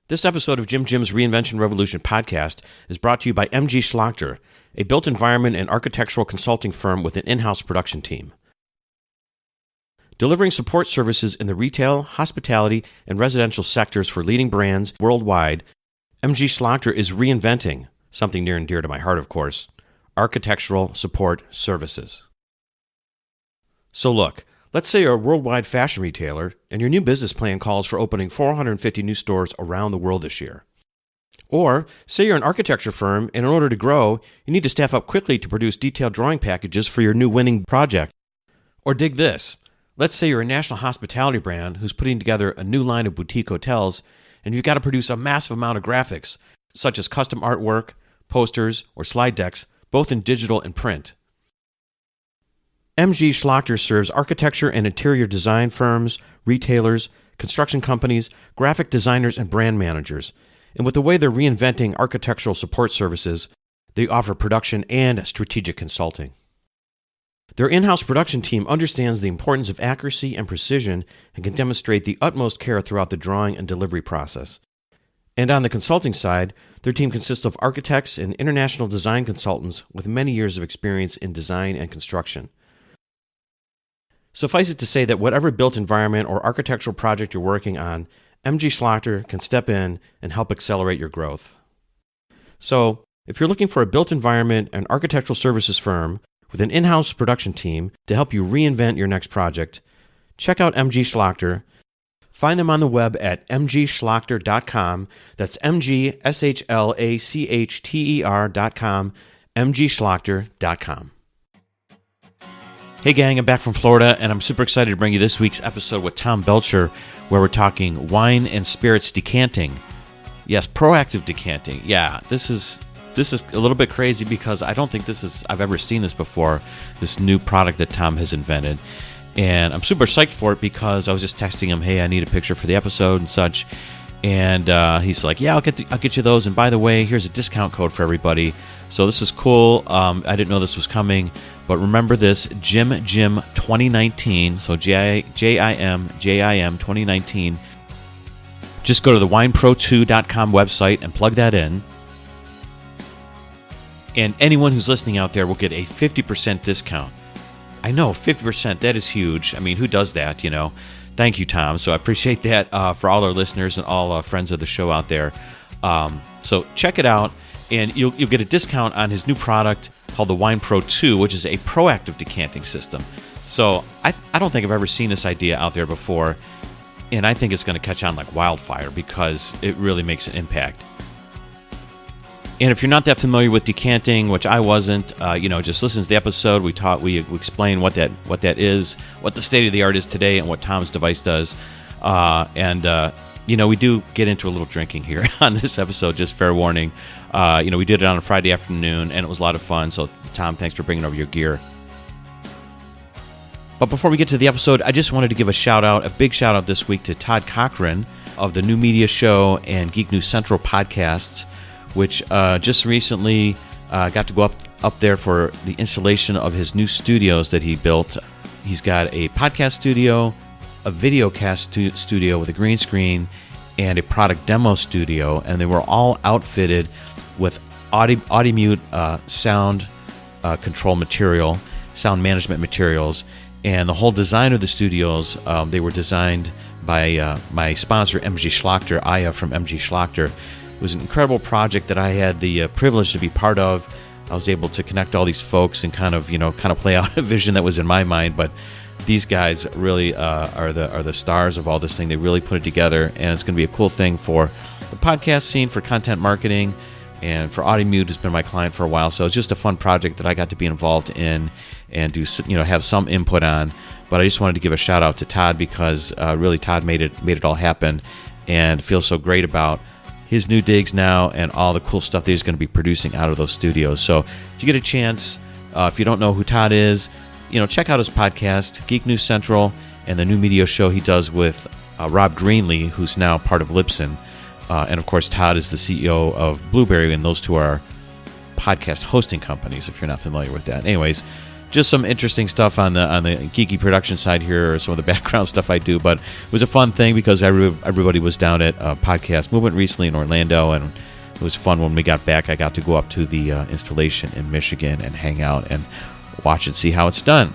This episode of Jim's Reinvention Revolution podcast is brought to you by MG Schlachter, a built environment and architectural consulting firm with an in-house production team. Delivering support services in the retail, hospitality, and residential sectors for leading brands worldwide, MG Schlachter is reinventing, something near and dear to my heart, of course, architectural support services. So look, let's say you're a worldwide fashion retailer and your new business plan calls for opening 450 new stores around the world this year. Or say you're an architecture firm and in order to grow, you need to staff up quickly to produce detailed drawing packages for your new winning project. Or dig this. Let's say you're a national hospitality brand who's putting together a new line of boutique hotels and you've got to produce a massive amount of graphics, such as custom artwork, posters, or slide decks, both in digital and print. MG Schlachter serves architecture and interior design firms, retailers, construction companies, graphic designers, and brand managers. And with the way they're reinventing architectural support services, they offer production and strategic consulting. Their in-house production team understands the importance of accuracy and precision and can demonstrate the utmost care throughout the drawing and delivery process. And on the consulting side, their team consists of architects and international design consultants with many years of experience in design and construction. Suffice it to say that whatever built environment or architectural project you're working on, MG Schlachter can step in and help accelerate your growth. So, if you're looking for a built environment and architectural services firm with an in-house production team to help you reinvent your next project, check out MG Schlachter. Find them on the web at mgschlachter.com. That's mgschlachter.com, mgschlachter.com. Hey gang, I'm back from Florida, and I'm super excited to bring you this week's episode with Tom Belcher, where we're talking wine and spirits decanting. Yes, proactive decanting. Yeah, this is a little bit crazy because I don't think I've ever seen this before, this new product that Tom has invented. And I'm super psyched for it because I was just texting him, hey, I need a picture for the episode and such. And he's like, yeah, I'll get you those. And by the way, here's a discount code for everybody. So this is cool. I didn't know this was coming. But remember this, Jim 2019, so JIM 2019. Just go to the WinePRO2.com website and plug that in. And anyone who's listening out there will get a 50% discount. I know, 50%, that is huge. I mean, who does that, you know? Thank you, Tom. So I appreciate that for all our listeners and all friends of the show out there. So check it out, and you'll get a discount on his new product called the WinePro2, which is a proactive decanting system. So I don't think I've ever seen this idea out there before, and I think it's going to catch on like wildfire because it really makes an impact. And if you're not that familiar with decanting, which I wasn't, just listen to the episode. We explain what that is, what the state of the art is today, and what Tom's device does. We do get into a little drinking here on this episode, just fair warning. We did it on a Friday afternoon, and it was a lot of fun. So, Tom, thanks for bringing over your gear. But before we get to the episode, I just wanted to give a big shout out this week to Todd Cochran of the New Media Show and Geek News Central podcasts, which just recently got to go up there for the installation of his new studios that he built. He's got a podcast studio, a videocast studio with a green screen, and a product demo studio, and they were all outfitted with Audimute sound control material, sound management materials, and the whole design of the studios, they were designed by my sponsor, MG Schlachter, Aya from MG Schlachter. It was an incredible project that I had the privilege to be part of. I was able to connect all these folks and kind of play out a vision that was in my mind, but these guys really are the stars of all this thing. They really put it together, and it's going to be a cool thing for the podcast scene, for content marketing, and for Audimute has been my client for a while. So it's just a fun project that I got to be involved in and do have some input on. But I just wanted to give a shout out to Todd because really Todd made it all happen, and feels so great about his new digs now and all the cool stuff that he's going to be producing out of those studios. So if you get a chance, if you don't know who Todd is, check out his podcast, Geek News Central, and the New Media Show he does with Rob Greenlee, who's now part of Libsyn. And of course, Todd is the CEO of Blueberry, and those two are podcast hosting companies, if you're not familiar with that. Anyways, just some interesting stuff on the geeky production side here, or some of the background stuff I do. But it was a fun thing because everybody was down at Podcast Movement recently in Orlando, and it was fun when we got back. I got to go up to the installation in Michigan and hang out and watch and see how it's done.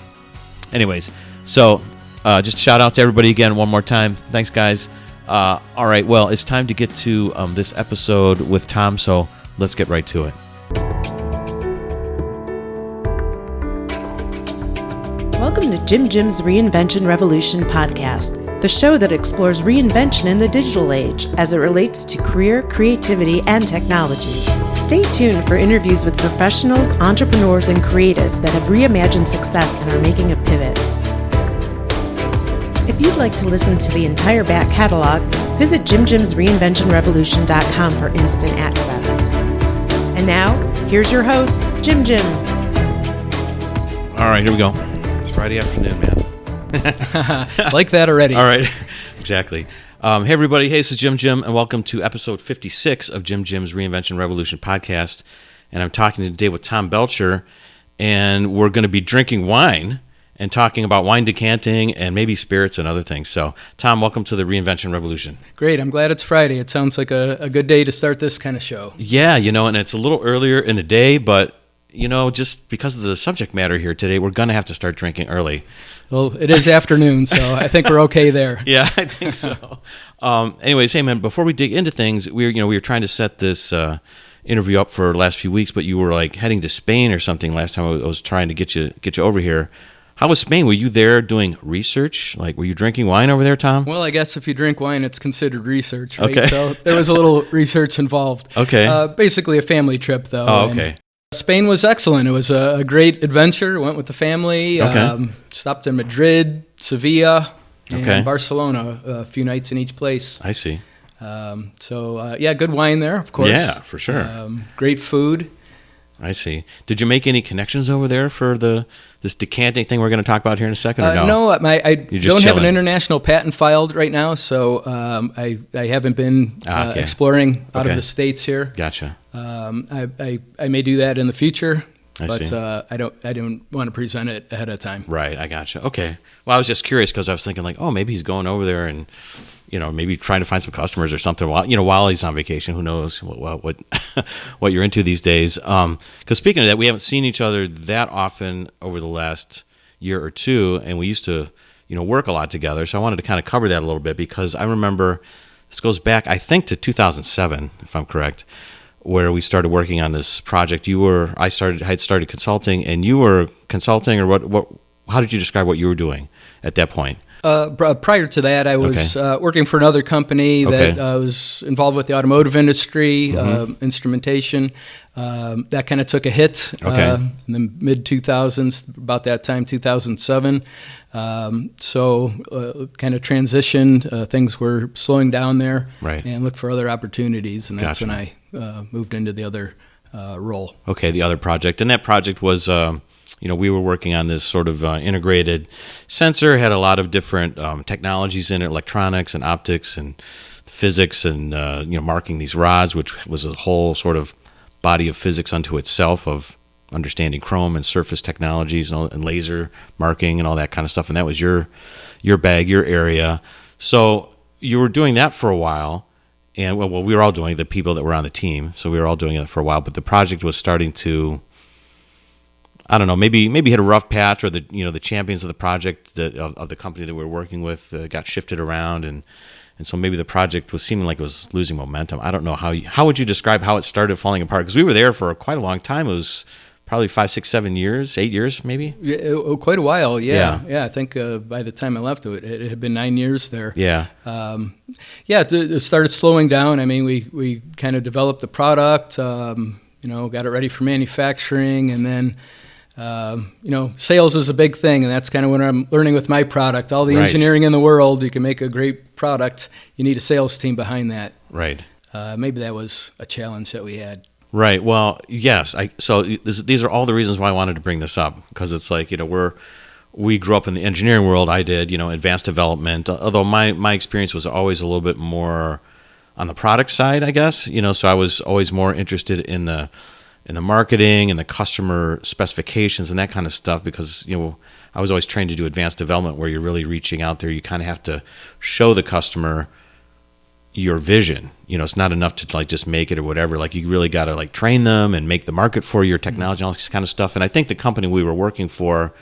Anyways, so just shout out to everybody again one more time. Thanks, guys. All right, well, it's time to get to this episode with Tom, so let's get right to it. Welcome to Jim's Reinvention Revolution podcast, the show that explores reinvention in the digital age as it relates to career, creativity, and technology. Stay tuned for interviews with professionals, entrepreneurs, and creatives that have reimagined success and are making a pivot. If you'd like to listen to the entire back catalog, visit jimreinventionrevolution.com for instant access. And now, here's your host, Jim. All right, here we go. Friday afternoon, man. Like that already. All right, exactly. Hey, everybody. Hey, this is Jim, and welcome to episode 56 of Jim's Reinvention Revolution podcast. And I'm talking today with Tom Belcher, and we're going to be drinking wine and talking about wine decanting and maybe spirits and other things. So, Tom, welcome to the Reinvention Revolution. Great. I'm glad it's Friday. It sounds like a good day to start this kind of show. Yeah, and it's a little earlier in the day, but just because of the subject matter here today, we're going to have to start drinking early. Well, it is afternoon, so I think we're okay there. Yeah, I think so. Anyways, hey, man, before we dig into things, we were trying to set this interview up for the last few weeks, but you were like heading to Spain or something last time I was trying to get you over here. How was Spain? Were you there doing research? Like, were you drinking wine over there, Tom? Well, I guess if you drink wine, it's considered research, right? Okay. So there was a little research involved. Okay. Basically a family trip, though. Oh, okay. Spain was excellent. It was a great adventure. Went with the family. Okay. Stopped in Madrid, Sevilla, and Okay. Barcelona, a few nights in each place. I see. Good wine there, of course. Yeah, for sure. Great food. I see. Did you make any connections over there for this decanting thing we're going to talk about here in a second, or no? No, I don't have an chilling. international patent filed right now, so I haven't been Okay. exploring out Okay. of the States here. Gotcha. I may do that in the future, I but see. I don't want to present it ahead of time. Right, I gotcha. Okay. Well, I was just curious because I was thinking like, oh, maybe he's going over there and maybe trying to find some customers or something while he's on vacation. Who knows what what you're into these days? Because speaking of that, we haven't seen each other that often over the last year or two, and we used to work a lot together. So I wanted to kind of cover that a little bit because I remember this goes back, I think, to 2007, if I'm correct, where we started working on this project. I had started consulting, and you were consulting, or what? How did you describe what you were doing at that point? Prior to that, I was working for another company that was involved with the automotive industry, instrumentation. That kind of took a hit in the mid-2000s, about that time, 2007. So kind of transitioned. Things were slowing down there, right, and looked for other opportunities, and that's Gotcha. when I moved into the other role. Okay, the other project. And that project was... we were working on this sort of integrated sensor, had a lot of different technologies in it, electronics and optics and physics and, marking these rods, which was a whole sort of body of physics unto itself of understanding chrome and surface technologies and laser marking and all that kind of stuff. And that was your bag, your area. So you were doing that for a while. And, well, we were all doing it, the people that were on the team. So we were all doing it for a while. But the project was starting to... I don't know, maybe hit a rough patch, or the champions of the project of the company that we were working with got shifted around, and so maybe the project was seeming like it was losing momentum. I don't know how would you describe how it started falling apart? Because we were there for quite a long time. It was probably 5, 6, 7 years, 8 years, maybe. Yeah, quite a while. Yeah. I think by the time I left, it had been 9 years there. Yeah. It started slowing down. I mean, we kind of developed the product, got it ready for manufacturing, and then. Sales is a big thing, and that's kind of what I'm learning with my product. All the engineering in the world, you can make a great product. You need a sales team behind that. Right. Maybe that was a challenge that we had. Right. Well, yes. These are all the reasons why I wanted to bring this up, because it's like, we grew up in the engineering world. I did, advanced development, although my experience was always a little bit more on the product side, I guess, so I was always more interested in the the marketing and the customer specifications and that kind of stuff, because I was always trained to do advanced development where you're really reaching out there. You kind of have to show the customer your vision. It's not enough to like just make it or whatever. Like you really got to like train them and make the market for your technology and all this kind of stuff. And I think the company we were working for,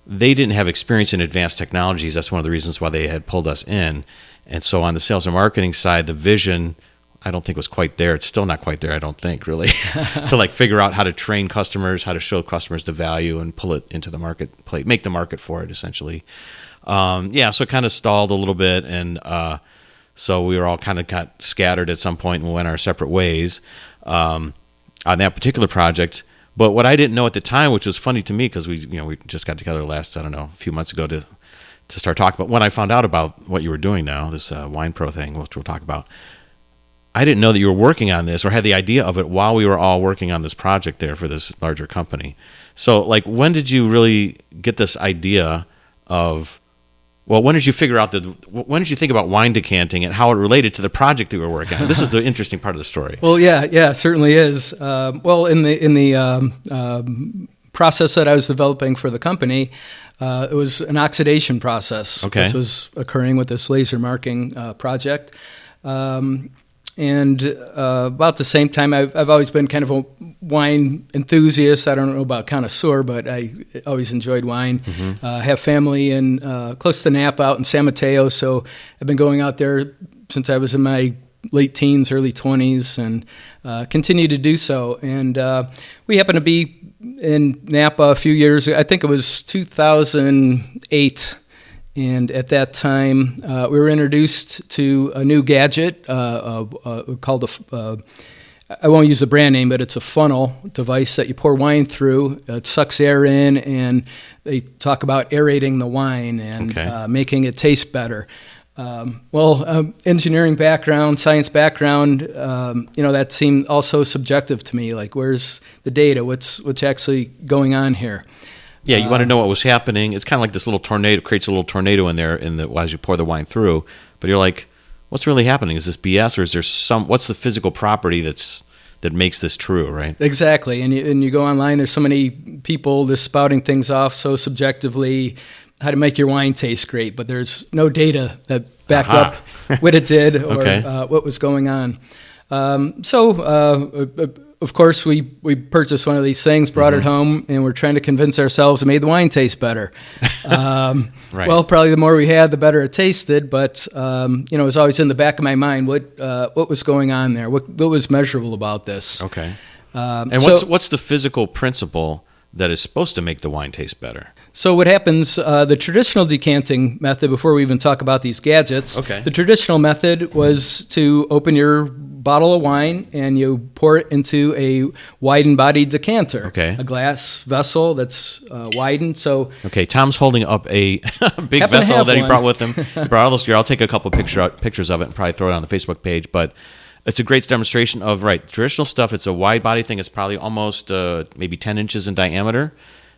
they didn't have experience in advanced technologies. That's one of the reasons why they had pulled us in. And so on the sales and marketing side, the vision, I don't think was quite there. It's still not quite there, I don't think, really, to like figure out how to train customers, how to show customers the value and pull it into the marketplace, make the market for it, essentially. So it kind of stalled a little bit, and so we were all kind of got scattered at some point and went our separate ways on that particular project. But what I didn't know at the time, which was funny to me, because we just got together last, a few months ago to start talking about, when I found out about what you were doing now, this WinePro thing, which we'll talk about, I didn't know that you were working on this or had the idea of it while we were all working on this project there for this larger company. So, like, when did you really get this idea of, when did you figure out when did you think about wine decanting and how it related to the project that you were working on? This is the interesting part of the story. Well, yeah, certainly is. In the process that I was developing for the company, it was an oxidation process, which was occurring with this laser marking project. And about the same time, I've always been kind of a wine enthusiast. I don't know about connoisseur, but I always enjoyed wine. Mm-hmm. Have family in close to Napa out in San Mateo, so I've been going out there since I was in my late teens, early 20s, and continue to do so. And we happened to be in Napa a few years, I think it was 2008, and at that time, we were introduced to a new gadget called I won't use the brand name, but it's a funnel device that you pour wine through. It sucks air in, and they talk about aerating the wine and making it taste better. Engineering background, science background, that seemed also subjective to me. Like, where's the data? What's actually going on here? Yeah, you want to know what was happening. It's kind of like this little tornado, creates a little tornado in there as you pour the wine through. But you're like, what's really happening? Is this BS, or is there what's the physical property that makes this true, right? Exactly. And you go online, there's so many people just spouting things off so subjectively, how to make your wine taste great, but there's no data that backed up what it did or what was going on. Of course, we purchased one of these things, brought it home, and we're trying to convince ourselves it made the wine taste better. Right. Well, probably the more we had, the better it tasted. But it was always in the back of my mind what was going on there, what was measurable about this. Okay. What's the physical principle that is supposed to make the wine taste better? So what happens, the traditional decanting method, before we even talk about these gadgets, the traditional method was to open your bottle of wine and you pour it into a widened-bodied decanter, a glass vessel that's widened. So Tom's holding up a big vessel that he brought with him. He brought all this gear. I'll take a couple pictures of it and probably throw it on the Facebook page, but it's a great demonstration of, traditional stuff. It's a wide body thing. It's probably almost maybe 10 inches in diameter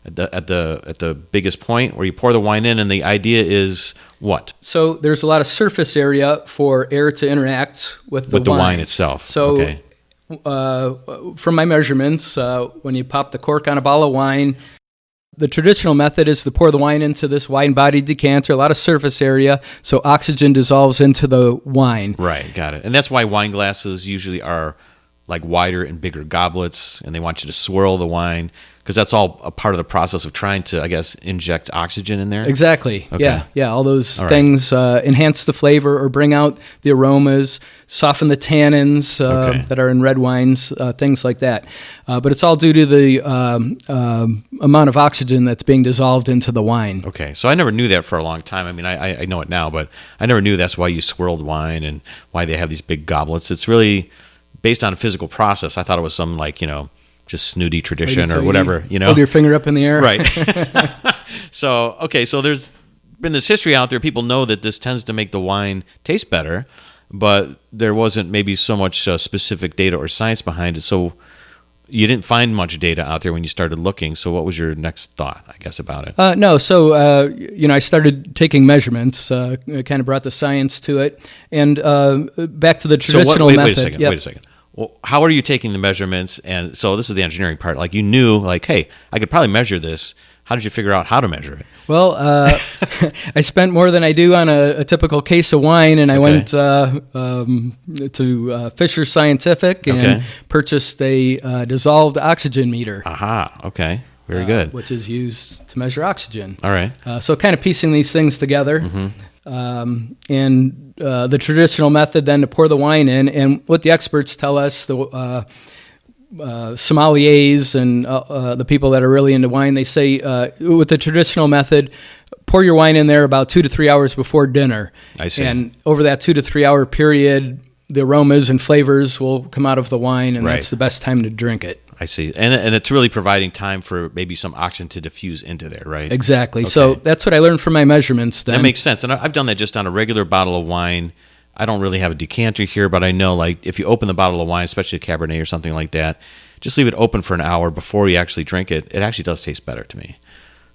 at the biggest point where you pour the wine in, and the idea is what? So there's a lot of surface area for air to interact with the wine itself. So from my measurements, when you pop the cork on a bottle of wine, the traditional method is to pour the wine into this wide-bodied decanter, a lot of surface area, so oxygen dissolves into the wine. Right, got it. And that's why wine glasses usually are like wider and bigger goblets, and they want you to swirl the wine, because that's all a part of the process of trying to, I guess, inject oxygen in there? Exactly. Okay. Yeah. All those things enhance the flavor or bring out the aromas, soften the tannins that are in red wines, things like that. But it's all due to the amount of oxygen that's being dissolved into the wine. Okay. So I never knew that for a long time. I mean, I know it now, but I never knew that's why you swirled wine and why they have these big goblets. It's really based on a physical process. I thought it was some just snooty tradition or whatever, Hold your finger up in the air. Right. So there's been this history out there. People know that this tends to make the wine taste better, but there wasn't maybe so much specific data or science behind it. So you didn't find much data out there when you started looking. So what was your next thought, I guess, about it? No. So, I started taking measurements, kind of brought the science to it. And back to the traditional method. Wait a second. Well, how are you taking the measurements? And so this is the engineering part. Like you knew, like, hey, I could probably measure this. How did you figure out how to measure it? Well, I spent more than I do on a typical case of wine, and I went to Fisher Scientific and purchased a dissolved oxygen meter. Aha, okay. Very good. Which is used to measure oxygen. All right. So kind of piecing these things together. And the traditional method then to pour the wine in, and what the experts tell us, the sommeliers and the people that are really into wine, they say with the traditional method, pour your wine in there about 2 to 3 hours before dinner. I see. And over that 2 to 3 hour period, the aromas and flavors will come out of the wine, and that's the best time to drink it. I see. And it's really providing time for maybe some oxygen to diffuse into there, right? Exactly. Okay. So that's what I learned from my measurements then. That makes sense. And I've done that just on a regular bottle of wine. I don't really have a decanter here, but I know like if you open the bottle of wine, especially a Cabernet or something like that, just leave it open for an hour before you actually drink it. It actually does taste better to me.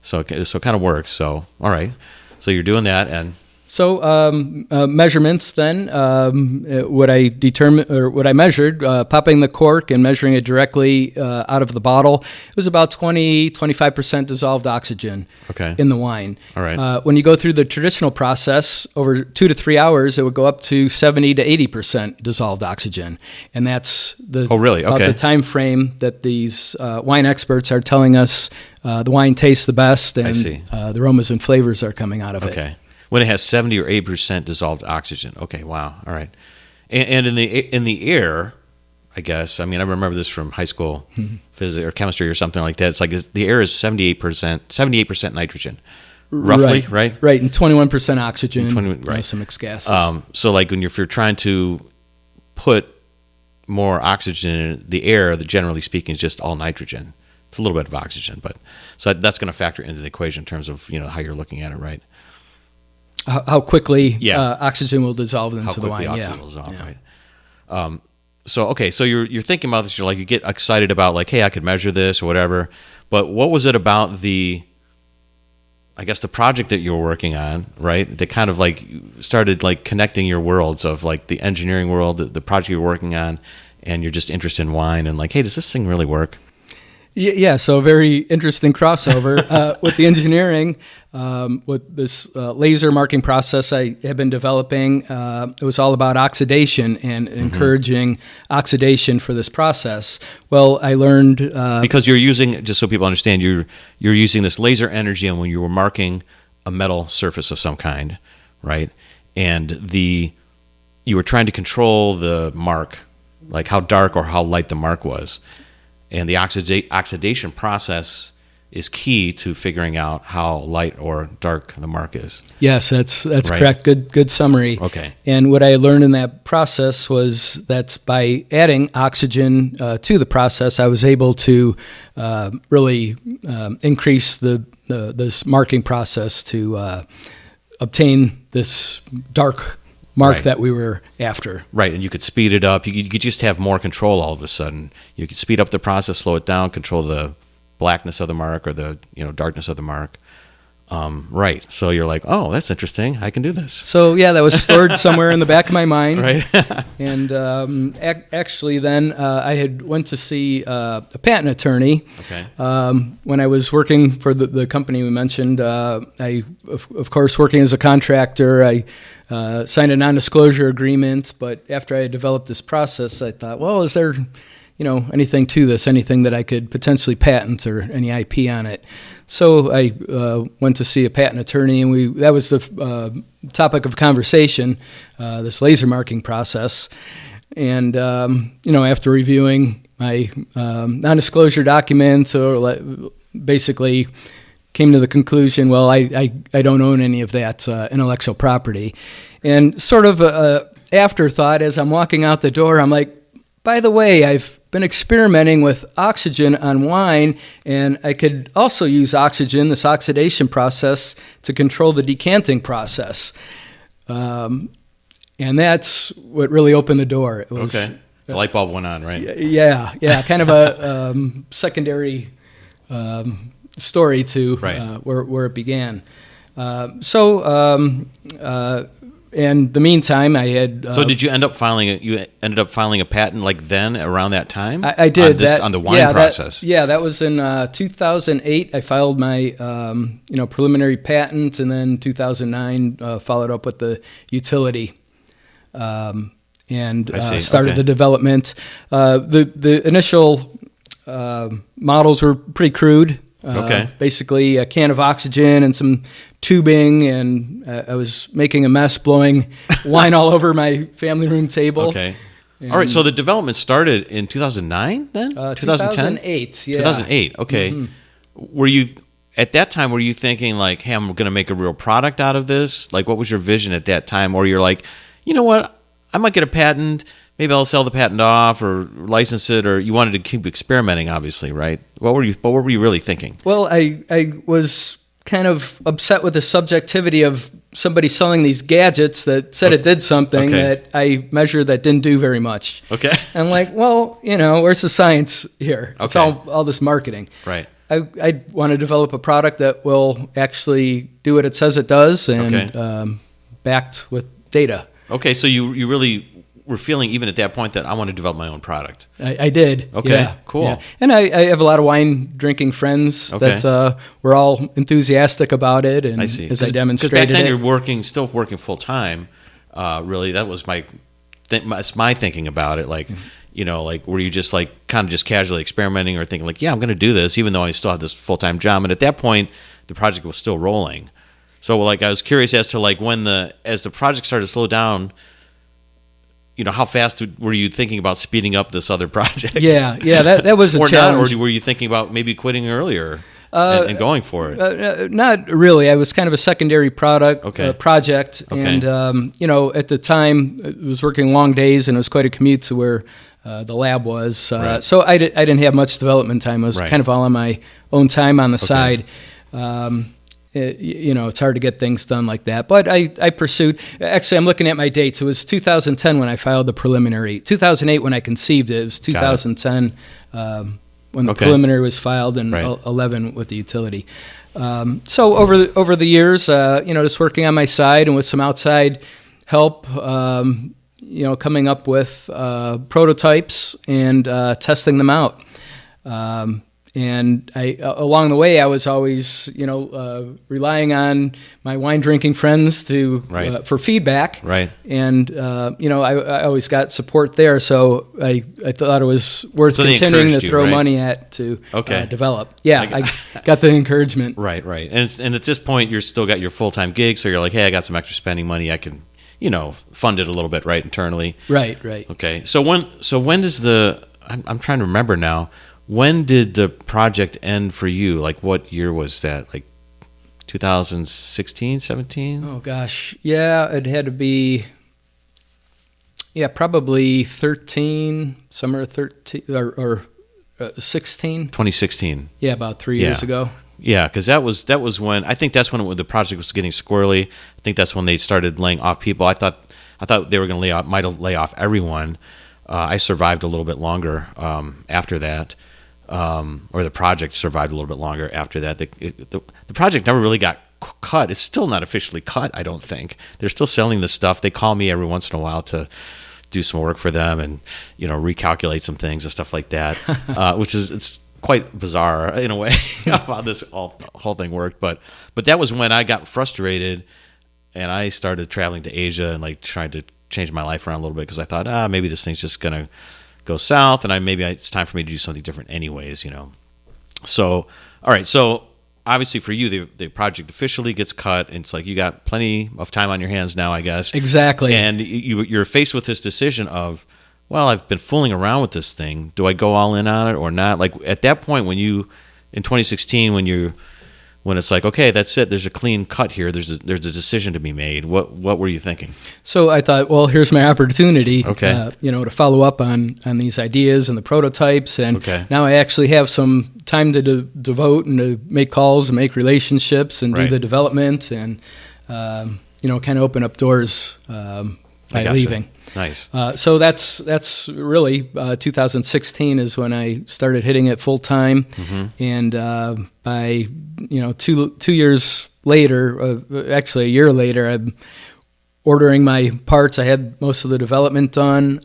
So it kind of works. So, all right. So you're doing that, and... So measurements then, what I measured, popping the cork and measuring it directly out of the bottle, it was about 25% dissolved oxygen in the wine. All right. When you go through the traditional process, over 2 to 3 hours, it would go up to 70 to 80% dissolved oxygen. And that's about the time frame that these wine experts are telling us the wine tastes the best, and the aromas and flavors are coming out of it. Okay. When it has 70 or 80% dissolved oxygen. Okay, wow. All right. And in the air, I guess, I mean, I remember this from high school physics or chemistry or something like that. It's like the air is 78% nitrogen, roughly, right? Right, and 21% oxygen, some mixed gases. So like if you're trying to put more oxygen in the air, generally speaking, is just all nitrogen. It's a little bit of oxygen, but so that's going to factor into the equation in terms of how you're looking at it, right? How quickly oxygen will dissolve into the wine. Oxygen will dissolve, right? So you're thinking about this. You're like, you get excited about like, hey, I could measure this or whatever. But what was it about the project that you were working on, right? That kind of like started like connecting your worlds of like the engineering world, the project you're working on, and you're just interested in wine and like, hey, does this thing really work? Yeah, so a very interesting crossover with the engineering, with this laser marking process I have been developing. It was all about oxidation and encouraging oxidation for this process. Well, I learned... because you're using, just so people understand, you're using this laser energy, and when you were marking a metal surface of some kind, right? And you were trying to control the mark, like how dark or how light the mark was. And the oxidation process is key to figuring out how light or dark the mark is. Yes, that's correct. Good summary. Okay. And what I learned in that process was that by adding oxygen to the process, I was able to really increase this marking process to obtain this dark mark that we were after. Right, and you could speed it up. You could just have more control all of a sudden. You could speed up the process, slow it down, control the blackness of the mark or the darkness of the mark. Right, so you're like, oh, that's interesting. I can do this. So yeah, that was stored somewhere in the back of my mind. Right. And actually then I had went to see a patent attorney. Okay. When I was working for the company we mentioned, I, of course, working as a contractor, I signed a non-disclosure agreement, but after I had developed this process, I thought, well, is there, anything to this, anything that I could potentially patent or any IP on it? So I went to see a patent attorney, and that was the topic of conversation, this laser marking process. And, after reviewing my non-disclosure documents, basically came to the conclusion, well, I don't own any of that intellectual property. And sort of a afterthought, as I'm walking out the door, I'm like, by the way, I've been experimenting with oxygen on wine, and I could also use oxygen, this oxidation process, to control the decanting process. And that's what really opened the door. It was, okay. The light bulb went on, right? Yeah. Kind of a secondary story to where it began. So in the meantime, I had. So did you end up filing a patent like then around that time? I did on the wine process. That was in 2008. I filed my preliminary patent, and then 2009 followed up with the utility, and started the development. The initial models were pretty crude. Basically a can of oxygen and some tubing, and I was making a mess, blowing wine all over my family room table. Okay. All right, so the development started in 2009 then? 2008, yeah. 2008, okay. Mm-hmm. Were you, at that time, were you thinking like, hey, I'm going to make a real product out of this? Like, what was your vision at that time? Or you're like, you know what, I might get a patent, maybe I'll sell the patent off or license it, or you wanted to keep experimenting, obviously, right? What were you really thinking? Well, I was kind of upset with the subjectivity of somebody selling these gadgets that said it did something that I measured that didn't do very much. Okay. And I'm like, well, where's the science here? It's all this marketing. Right. I want to develop a product that will actually do what it says it does, and backed with data. Okay, so you really were feeling even at that point that I want to develop my own product. I did. Okay, yeah, cool. Yeah. And I have a lot of wine drinking friends that were all enthusiastic about it, and as I demonstrated it. Because back then you're still working full time. Really, that was my thinking about it. Like, like were you just like kind of just casually experimenting or thinking like, yeah, I'm going to do this, even though I still have this full time job. And at that point, the project was still rolling. So like I was curious as to like as the project started to slow down. How fast were you thinking about speeding up this other project? Yeah, that was a challenge. Or were you thinking about maybe quitting earlier and going for it? Not really. I was kind of a secondary project, and at the time, I was working long days, and it was quite a commute to where the lab was. So I didn't have much development time. I was kind of all on my own time on the side. It's hard to get things done like that. But I pursued. Actually, I'm looking at my dates. It was 2010 when I filed the preliminary. 2008 when I conceived it. It was 2010 when the preliminary was filed, and 11 with the utility. So over the years, just working on my side and with some outside help, coming up with prototypes and testing them out. And along the way, I was always, relying on my wine drinking friends for feedback. Right. And I always got support there, so I thought it was worth continuing to throw money at to develop. Yeah, I got the encouragement. Right. And at this point, you're still got your full time gig, so you're like, hey, I got some extra spending money, I can, fund it a little bit, right, internally. Right. Okay. So when does I'm trying to remember now. When did the project end for you? Like, what year was that? Like 2016, 17? Oh, gosh. Yeah, it had to be, probably 13, summer 13, or 16. 2016. Yeah, about 3 years ago. Yeah, because that was when, I think that's when the project was getting squirrely. I think that's when they started laying off people. I thought they were going to lay off everyone. I survived a little bit longer after that. Or the project survived a little bit longer after that. The project never really got cut. It's still not officially cut, I don't think. They're still selling this stuff. They call me every once in a while to do some work for them and, recalculate some things and stuff like that, which it's quite bizarre in a way how this whole thing worked. But that was when I got frustrated and I started traveling to Asia and like trying to change my life around a little bit because I thought, maybe this thing's just going to go south, and it's time for me to do something different anyways, So, all right, so obviously for you, the project officially gets cut, and it's like you got plenty of time on your hands now, I guess. Exactly. And you're faced with this decision of, well, I've been fooling around with this thing. Do I go all in on it or not? Like at that point in 2016, when it's like, okay, that's it. There's a clean cut here. There's a decision to be made. What were you thinking? So I thought, well, here's my opportunity, to follow up on these ideas and the prototypes. And now I actually have some time to devote and to make calls and make relationships and do the development and, kind of open up doors by leaving. Nice. So that's really 2016 is when I started hitting it full time, and by 2 years later, actually a year later, I'm ordering my parts. I had most of the development done.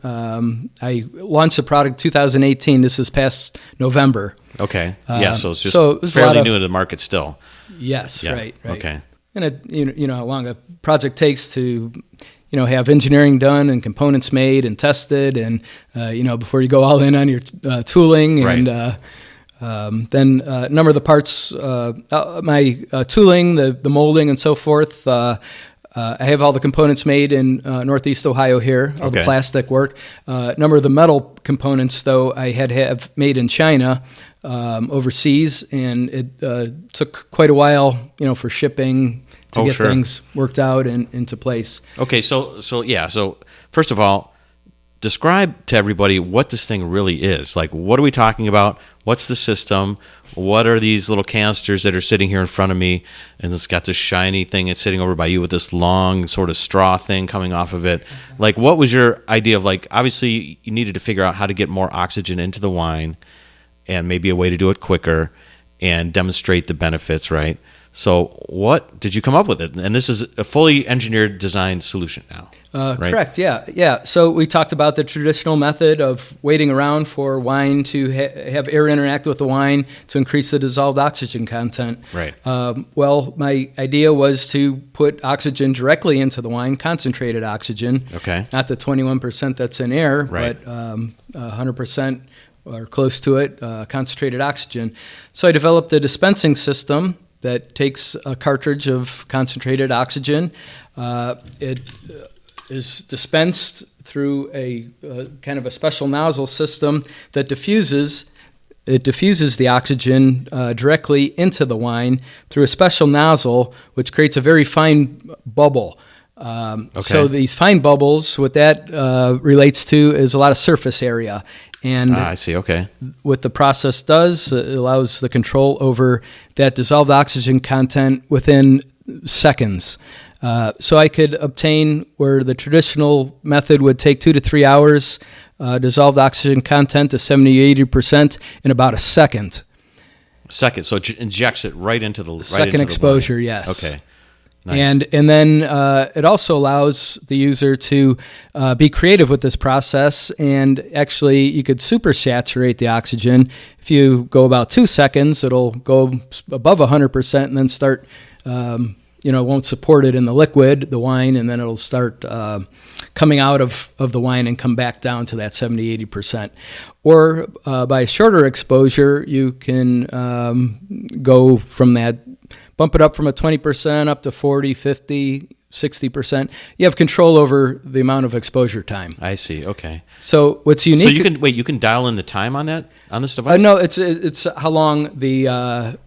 I launched the product 2018. This is past November. Okay. So it's just it was fairly new to the market still. Yes, Yeah. right. Okay. And you know how long a project takes to, have engineering done and components made and tested, and before you go all in on your tooling, Right. and then a number of the parts, my tooling, the molding, and so forth. I have all the components made in Northeast Ohio here, all the plastic work. A number of the metal components, though, I had to have made in China, overseas, and it took quite a while, for shipping to get things worked out and into place. Okay, so first of all, describe to everybody what this thing really is. Like, what are we talking about? What's the system? What are these little canisters that are sitting here in front of me? And it's got this shiny thing that's sitting over by you with this long sort of straw thing coming off of it. Like, what was your idea of, like, obviously you needed to figure out how to get more oxygen into the wine and maybe a way to do it quicker and demonstrate the benefits, right? So what did you come up with it? And this is a fully engineered, designed solution now. Right? Correct, yeah. So we talked about the traditional method of waiting around for wine to have air interact with the wine to increase the dissolved oxygen content. Right. Well, my idea was to put oxygen directly into the wine, concentrated oxygen. Okay. Not the 21% that's in air, right. but 100% or close to it, concentrated oxygen. So I developed a dispensing system that takes a cartridge of concentrated oxygen. It is dispensed through a kind of a special nozzle system that diffuses the oxygen directly into the wine through a special nozzle, which creates a very fine bubble. So these fine bubbles, what that relates to is a lot of surface area. And I see. Okay. What the process does, it allows the control over that dissolved oxygen content within seconds. So I could obtain, where the traditional method would take 2 to 3 hours, dissolved oxygen content to 70-80% in about a second. Second, so it injects it right into the second exposure. Yes. Okay. Nice. And then it also allows the user to be creative with this process, and actually you could super saturate the oxygen. If you go about 2 seconds, it'll go above 100% and then start, won't support it in the liquid, the wine, and then it'll start coming out of the wine and come back down to that 70-80%. Or by a shorter exposure, you can go from that, bump it up from a 20% up to 40, 50, 60%. You have control over the amount of exposure time. I see. Okay. So what's unique? So you can dial in the time on this device? No, it's how long the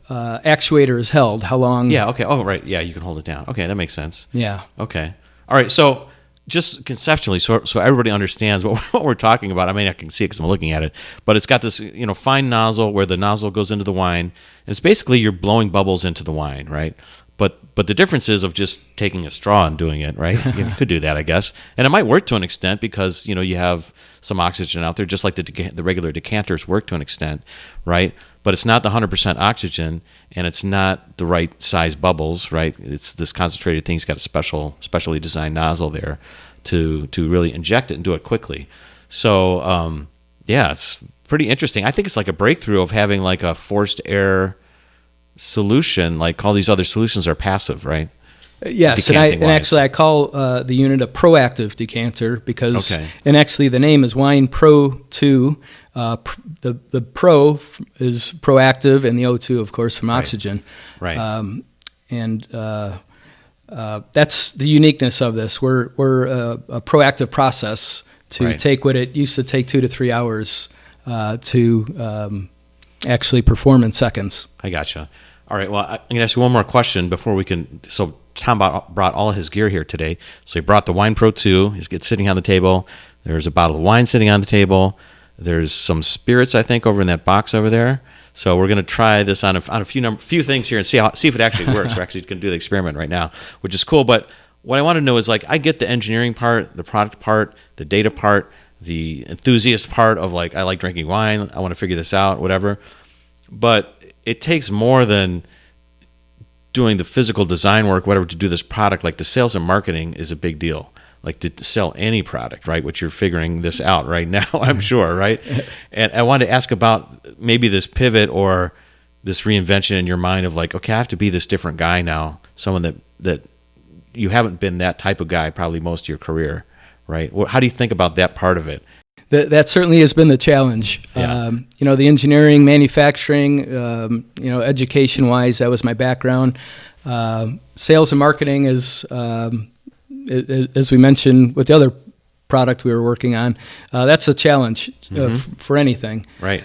actuator is held. How long? Yeah. Okay. Oh, right. Yeah, you can hold it down. Okay, that makes sense. Yeah. Okay. All right. So just conceptually, so everybody understands what we're talking about. I mean, I can see it because I'm looking at it, but it's got this fine nozzle where the nozzle goes into the wine. And it's basically you're blowing bubbles into the wine, right? But the difference is of just taking a straw and doing it, right? You could do that, I guess, and it might work to an extent because you have some oxygen out there, just like the regular decanters work to an extent, right? But it's not the 100% oxygen, and it's not the right size bubbles, right? It's this concentrated thing's got a specially designed nozzle there to really inject it and do it quickly. So it's pretty interesting. I think it's like a breakthrough of having like a forced air solution. Like all these other solutions are passive, right? Yes, and actually I call the unit a proactive decanter because, and actually the name is WinePro2. The pro is proactive, and the O2, of course, from oxygen. Right. That's the uniqueness of this. We're a proactive process to take what it used to take 2 to 3 hours to actually perform in seconds. I gotcha. All right. Well, I'm going to ask you one more question before we can. So Tom brought all of his gear here today. So he brought the WinePro2. He's sitting on the table. There's a bottle of wine sitting on the table. There's some spirits, I think, over in that box over there. So we're going to try this on a few things here and see if it actually works. We're actually going to do the experiment right now, which is cool. But what I want to know is, like, I get the engineering part, the product part, the data part, the enthusiast part of, like, I like drinking wine. I want to figure this out, whatever. But it takes more than doing the physical design work, whatever, to do this product, like the sales and marketing is a big deal. Like to sell any product, right? Which you're figuring this out right now, I'm sure, right? And I wanted to ask about maybe this pivot or this reinvention in your mind of like, okay, I have to be this different guy now, someone that you haven't been that type of guy probably most of your career, right? How do you think about that part of it? That certainly has been the challenge. Yeah. The engineering, manufacturing, education-wise, that was my background. Sales and marketing is, as we mentioned with the other product we were working on, that's a challenge for anything. Right.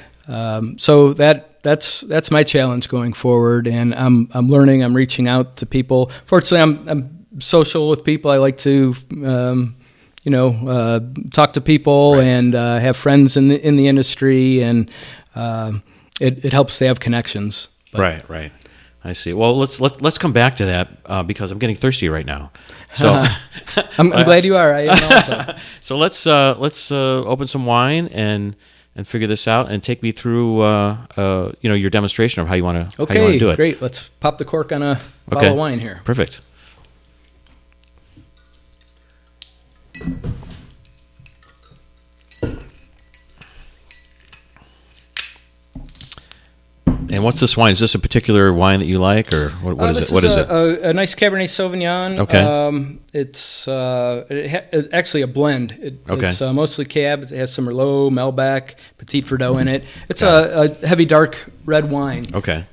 So that's my challenge going forward, and I'm learning. I'm reaching out to people. Fortunately, I'm social with people. I like to talk to people, right, and have friends in the industry, and it helps to have connections. But. Right. I see. Well, let's come back to that because I'm getting thirsty right now. So I'm glad you are. I am also. So let's open some wine and figure this out, and take me through your demonstration of how you want to do it. Great. Let's pop the cork on a bottle of wine here. Perfect. And what's this wine? Is this a particular wine that you like, or what is it? What is it? A nice Cabernet Sauvignon. Okay. It's actually a blend. It's mostly Cab. It has some Merlot, Malbec, Petit Verdot in it. It's a heavy dark red wine. Okay.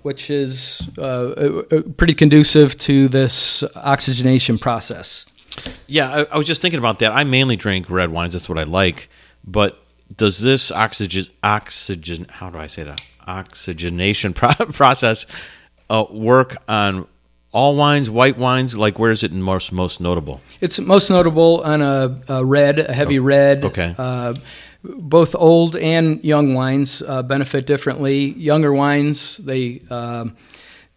Which is pretty conducive to this oxygenation process. Yeah, I was just thinking about that. I mainly drink red wines. That's what I like. But does this oxygenation process work on all wines, white wines? Like, where is it most notable? It's most notable on a red, a heavy red. Okay. Both old and young wines benefit differently. Younger wines, they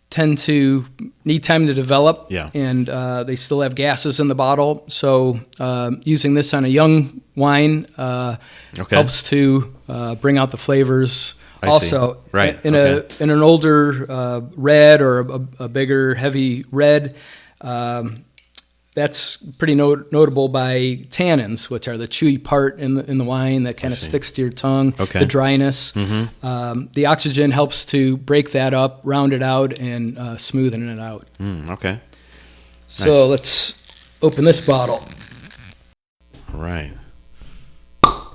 tend to need time to develop, and they still have gases in the bottle. So using this on a young wine helps to bring out the flavors. I see. Right. In an older red or a bigger heavy red, that's pretty notable by tannins, which are the chewy part in the wine that kind of sticks to your tongue. Okay. The dryness. Mm-hmm. The oxygen helps to break that up, round it out, and smoothen it out. Okay. So let's open this bottle. All right.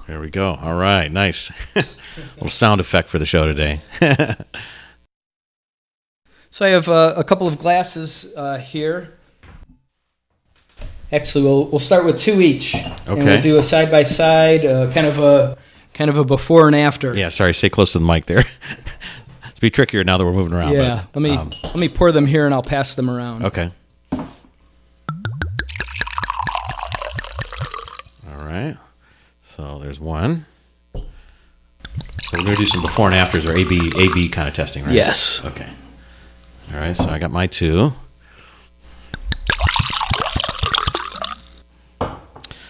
There we go. All right. Nice. Little sound effect for the show today. So I have a couple of glasses here. Actually, we'll start with two each. Okay. And we'll do a side by side, kind of a before and after. Yeah. Sorry. Stay close to the mic there. It's be trickier now that we're moving around. Yeah. But, let me pour them here, and I'll pass them around. Okay. All right. So there's one. So we're going to do some before and afters, or A/B kind of testing, right? Yes. Okay. All right. So I got my two.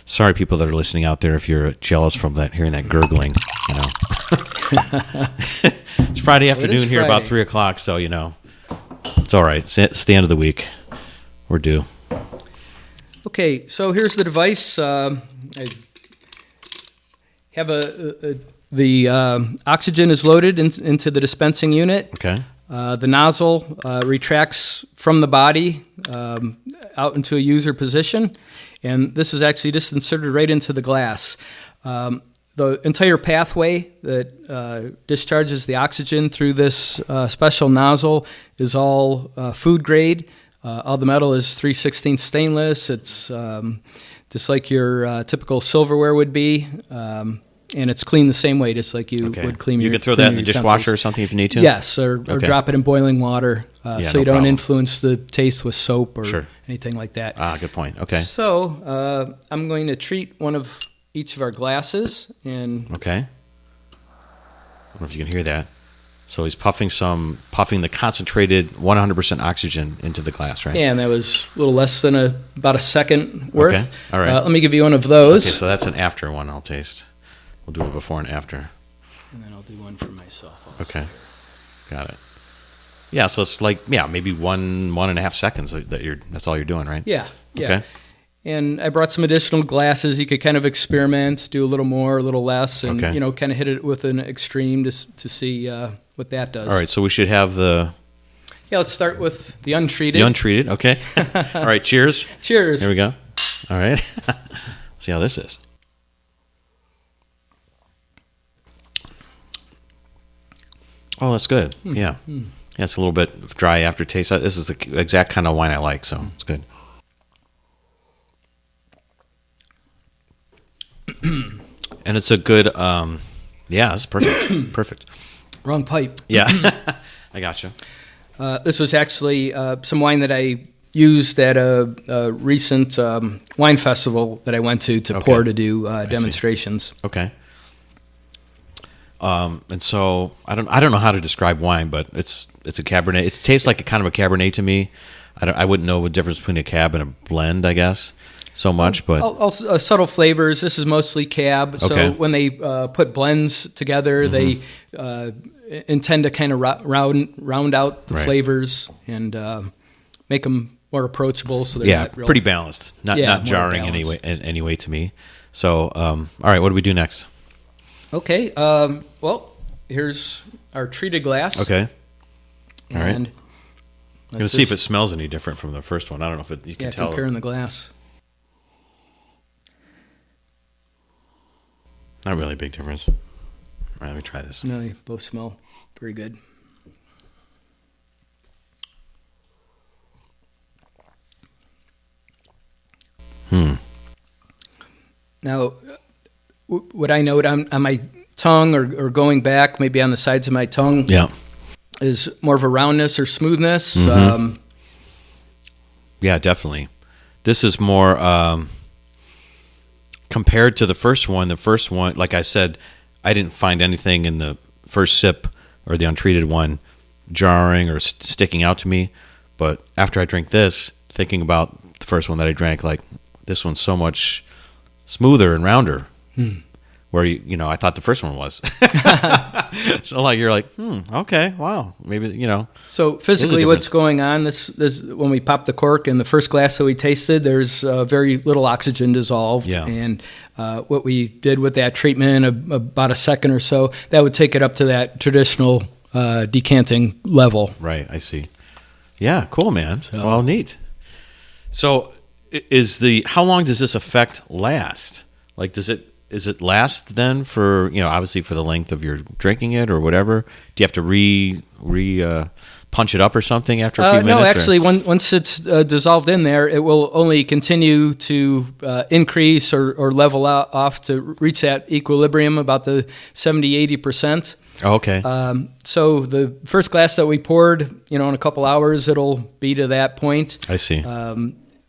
Sorry, people that are listening out there, if you're jealous from hearing that gurgling, It's Friday afternoon here, about 3 o'clock, so, it's all right. It's the end of the week. We're due. Okay, so here's the device. I have the oxygen is loaded into the dispensing unit. Okay. The nozzle retracts from the body out into a user position, and this is actually just inserted right into the glass. The entire pathway that discharges the oxygen through this special nozzle is all food grade. All the metal is 3/16 stainless. It's just like your typical silverware would be. And it's cleaned the same way, just like you would clean your utensils. You can throw that in the dishwasher or something if you need to? Yes, or drop it in boiling water so you don't influence the taste with soap or anything like that. Good point. Okay. So I'm going to treat one of each of our glasses. Okay. I don't know if you can hear that. So he's puffing the concentrated 100% oxygen into the glass, right? Yeah, and that was a little less than about a second worth. Okay, all right. Let me give you one of those. Okay, so that's an after one I'll taste. We'll do it before and after. And then I'll do one for myself also. Okay, got it. Yeah, so it's like maybe 1.5 seconds that's all you're doing, right? Yeah. Okay. And I brought some additional glasses. You could kind of experiment, do a little more, a little less, and kind of hit it with an extreme to see what that does. All right, so we should have the. Yeah, let's start with the untreated. The untreated, okay. All right, cheers. Cheers. Here we go. All right. See how this is. Oh, that's good. Yeah. Yeah, it's a little bit dry aftertaste. This is the exact kind of wine I like, so it's good. And it's a good, it's perfect. Perfect. Wrong pipe. Yeah. I gotcha. This was actually some wine that I used at a recent wine festival that I went to pour to do demonstrations. Okay. And so I don't know how to describe wine, but it's a Cabernet. It tastes like a kind of a Cabernet to me. I wouldn't know the difference between a Cab and a blend, I guess, so much. But also, subtle flavors. This is mostly Cab. So when they put blends together, they intend to kind of round out the flavors and make them more approachable. So they're not pretty balanced, not jarring in any way to me. So all right, what do we do next? Okay. Well, here's our treated glass. Okay. All right. And I'm gonna see if it smells any different from the first one. I don't know if you can tell. Comparing the glass. Not really a big difference. All right, let me try this. No, they both smell very good. Now, what I note on my tongue or going back, maybe on the sides of my tongue, is more of a roundness or smoothness. Yeah, definitely. This is more compared to the first one. The first one, like I said, I didn't find anything in the first sip or the untreated one jarring or sticking out to me. But after I drink this, thinking about the first one that I drank, like this one's so much smoother and rounder. Where I thought the first one was. So like you're like, okay, wow, maybe So physically, what's going on? This when we popped the cork in the first glass that we tasted, there's very little oxygen dissolved, and what we did with that treatment, about a second or so, that would take it up to that traditional decanting level. Right, I see. Yeah, cool, man. Well, neat. So, how long does this effect last? Like, does it last then for, obviously for the length of your drinking it or whatever? Do you have to punch it up or something after a few minutes? No, actually, once it's dissolved in there, it will only continue to increase or level off to reach that equilibrium, about the 70-80%. Oh, okay. So the first glass that we poured, in a couple hours, it'll be to that point. I see.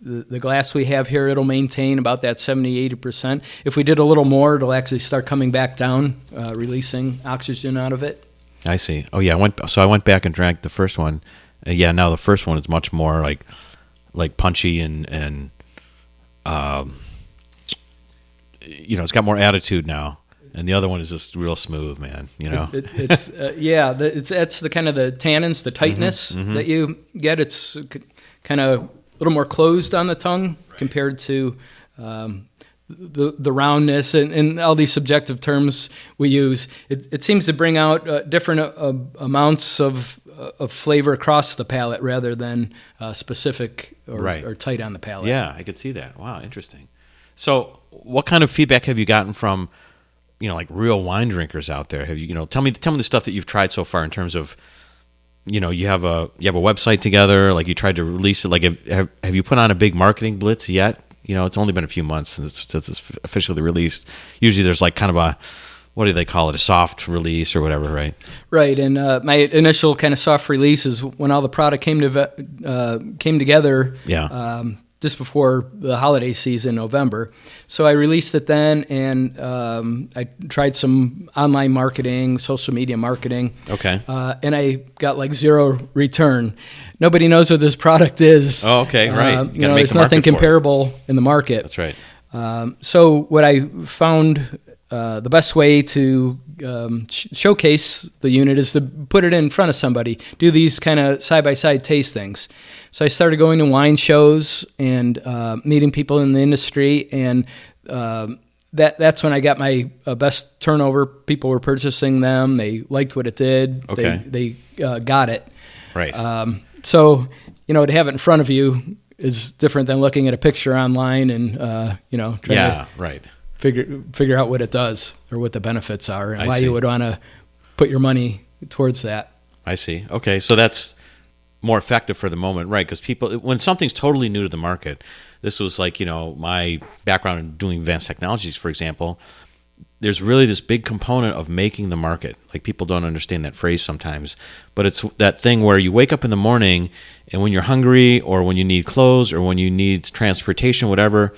The glass we have here, it'll maintain about that 70-80%. If we did a little more, it'll actually start coming back down, releasing oxygen out of it. I see. Oh yeah, I went back and drank the first one. Now the first one is much more like punchy and it's got more attitude now. And the other one is just real smooth, man. It's that's the kind of the tannins, the tightness that you get. It's kind of a little more closed on the tongue compared to the roundness and all these subjective terms we use. It seems to bring out different amounts of flavor across the palate rather than specific or tight on the palate. Yeah, I could see that. Wow, interesting. So, what kind of feedback have you gotten from like real wine drinkers out there? Have you tell me the stuff that you've tried so far in terms of you have a website together, like you tried to release it, like have you put on a big marketing blitz yet? It's only been a few months since it's officially released. Usually there's like kind of a, what do they call it, a soft release or whatever, right? Right, and my initial kind of soft release is when all the product came together. Yeah. Just before the holiday season, November. So I released it then, and I tried some online marketing, social media marketing. Okay. And I got like zero return. Nobody knows what this product is. Oh, okay, right. There's nothing comparable in the market. That's right. So what I found the best way to showcase the unit is to put it in front of somebody, do these kind of side-by-side tastings. So I started going to wine shows and meeting people in the industry, and that's when I got my best turnover. People were purchasing them. They liked what it did. Okay. They got it. Right. So, to have it in front of you is different than looking at a picture online and, trying to right. figure out what it does or what the benefits are and I why see. you would want to put your money towards that. I see. Okay, so that's more effective for the moment, right? Because people, when something's totally new to the market, this was like, my background in doing advanced technologies, for example, there's really this big component of making the market. Like, people don't understand that phrase sometimes, but it's that thing where you wake up in the morning and when you're hungry or when you need clothes or when you need transportation, whatever,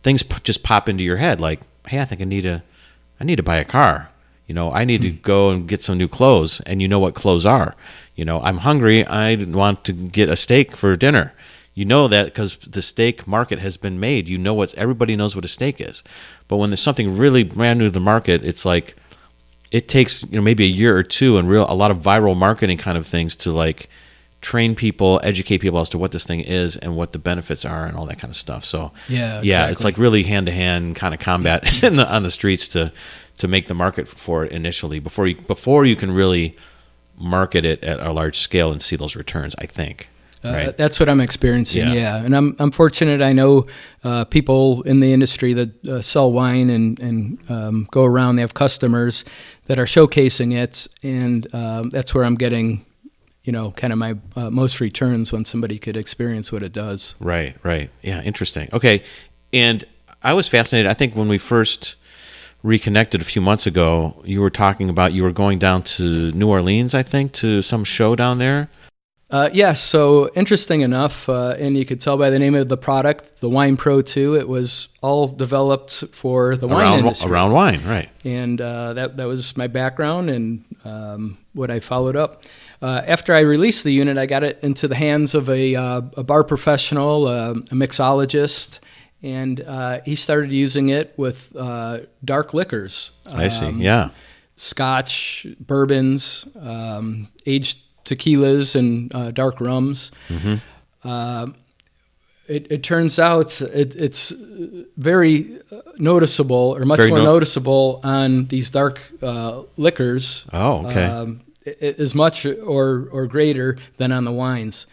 things just pop into your head. Like, hey, I think I need to buy a car. I need to go and get some new clothes, and you know what clothes are. I'm hungry. I want to get a steak for dinner. You know that because the steak market has been made. Everybody knows what a steak is. But when there's something really brand new to the market, it's like it takes maybe a year or two and a lot of viral marketing kind of things to like train people, educate people as to what this thing is and what the benefits are and all that kind of stuff. So exactly. It's like really hand-to-hand kind of combat on the streets to make the market for it initially before you can really market it at a large scale and see those returns, I think. Right. That's what I'm experiencing, yeah. And I'm fortunate. I know people in the industry that sell wine and go around. They have customers that are showcasing it, and that's where I'm getting, kind of my most returns when somebody could experience what it does. Right. Yeah, interesting. Okay, and I was fascinated. I think when we first reconnected a few months ago, you were talking about you were going down to New Orleans, I think, to some show down there. Yes, so interesting enough, and you could tell by the name of the product, the WinePro2, it was all developed for the wine industry. Around wine, right. And that was my background and what I followed up. After I released the unit, I got it into the hands of a bar professional, a mixologist, and he started using it with dark liquors. I see, yeah. Scotch, bourbons, aged tequilas and dark rums. Mm-hmm. It turns out it's very noticeable, or much more noticeable on these dark liquors. Oh, okay. As much or greater than on the wines.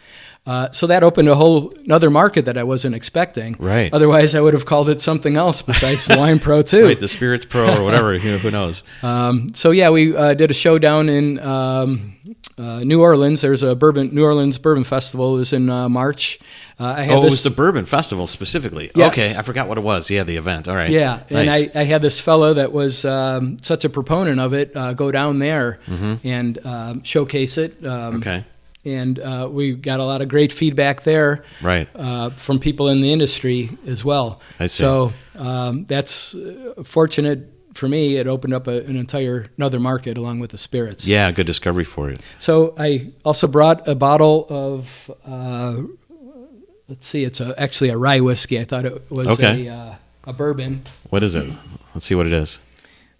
So that opened a whole another market that I wasn't expecting. Right. Otherwise, I would have called it something else besides the WinePro2. Right, the Spirits Pro or whatever. Who knows? So yeah, we did a show down in New Orleans. There's a New Orleans Bourbon Festival. It was in March. It was the Bourbon Festival specifically. Yes. Okay, I forgot what it was. Yeah, the event. All right. Yeah, nice. And I had this fellow that was such a proponent of it go down there and showcase it. Okay. And we got a lot of great feedback there, right, from people in the industry as well. I see. So that's fortunate for me. It opened up another market along with the spirits. Yeah, good discovery for you. So I also brought a bottle of, let's see, it's actually a rye whiskey. I thought it was a bourbon. What is it? Let's see what it is.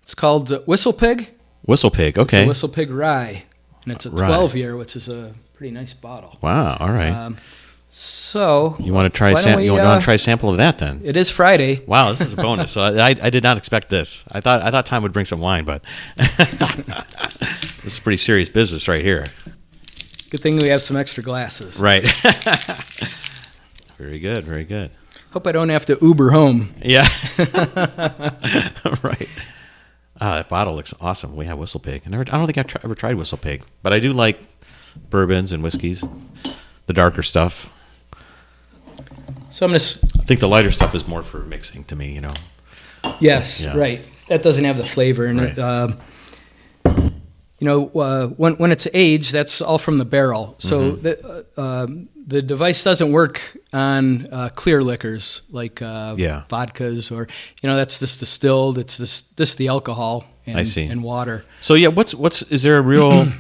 It's called Whistle Pig. Whistle Pig, okay. It's a Whistle Pig Rye, and it's a 12-year, which is a pretty nice bottle. Wow, all right. So you want to try a sample of that then? It is Friday. Wow, this is a bonus. So I did not expect this. I thought Tom would bring some wine, but this is pretty serious business right here. Good thing we have some extra glasses. Right. Very good, very good. Hope I don't have to Uber home. Yeah. Right. That bottle looks awesome. We have Whistle Pig. I don't think I've ever tried Whistle Pig, but I do like bourbons and whiskeys, the darker stuff. So I think the lighter stuff is more for mixing to me, Yes, yeah. Right. That doesn't have the flavor in it. When it's aged, that's all from the barrel. So the device doesn't work on clear liquors like vodkas or that's just distilled. It's just the alcohol and water. So yeah, is there a real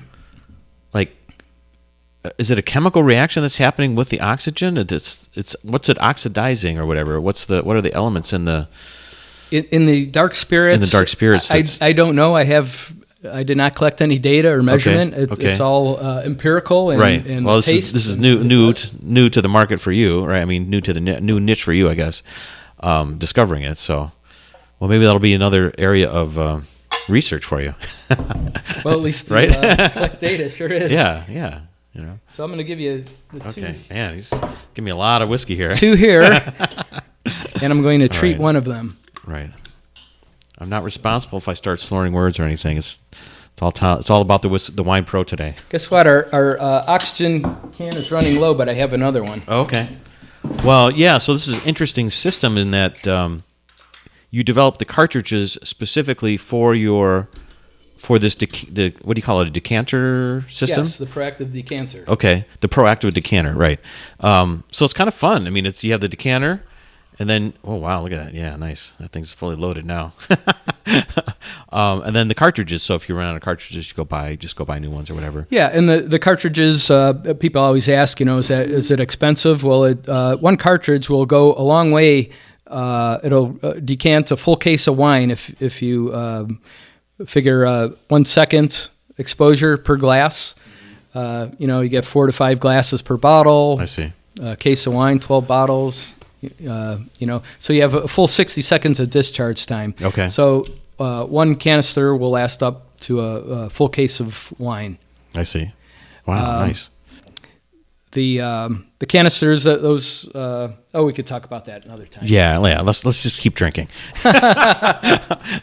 is it a chemical reaction that's happening with the oxygen? It's what's it oxidizing or whatever? What are the elements in the dark spirits? In the dark spirits, I don't know. I have I did not collect any data or measurement. It's all empirical and, right. and well, taste. This is new to the market for you, right? I mean, new to the new niche for you, I guess. Discovering it, so well, maybe that'll be another area of research for you. Well, at least right? Collect data sure is. Yeah. So I'm going to give you the two. Okay, man, he's giving me a lot of whiskey here. Two here, and I'm going to treat one of them. Right. I'm not responsible if I start slurring words or anything. It's all about the WinePro today. Guess what? Our oxygen can is running low, but I have another one. Okay. Well, yeah. So this is an interesting system in that you develop the cartridges specifically for this what do you call it? A decanter system? Yes, the proactive decanter. Okay, the proactive decanter, right? So it's kind of fun. I mean, you have the decanter. And then, oh wow, look at that! Yeah, nice. That thing's fully loaded now. And then the cartridges. So if you run out of cartridges, just go buy new ones or whatever. Yeah, and the cartridges. People always ask, is it expensive? Well, one cartridge will go a long way. It'll decant a full case of wine if you figure 1 second exposure per glass. You get 4 to 5 glasses per bottle. I see. A case of wine, 12 bottles. So you have a full 60 seconds of discharge time. Okay. So one canister will last up to a full case of wine. I see. Wow, nice. The canisters, those. We could talk about that another time. Yeah. Let's just keep drinking. All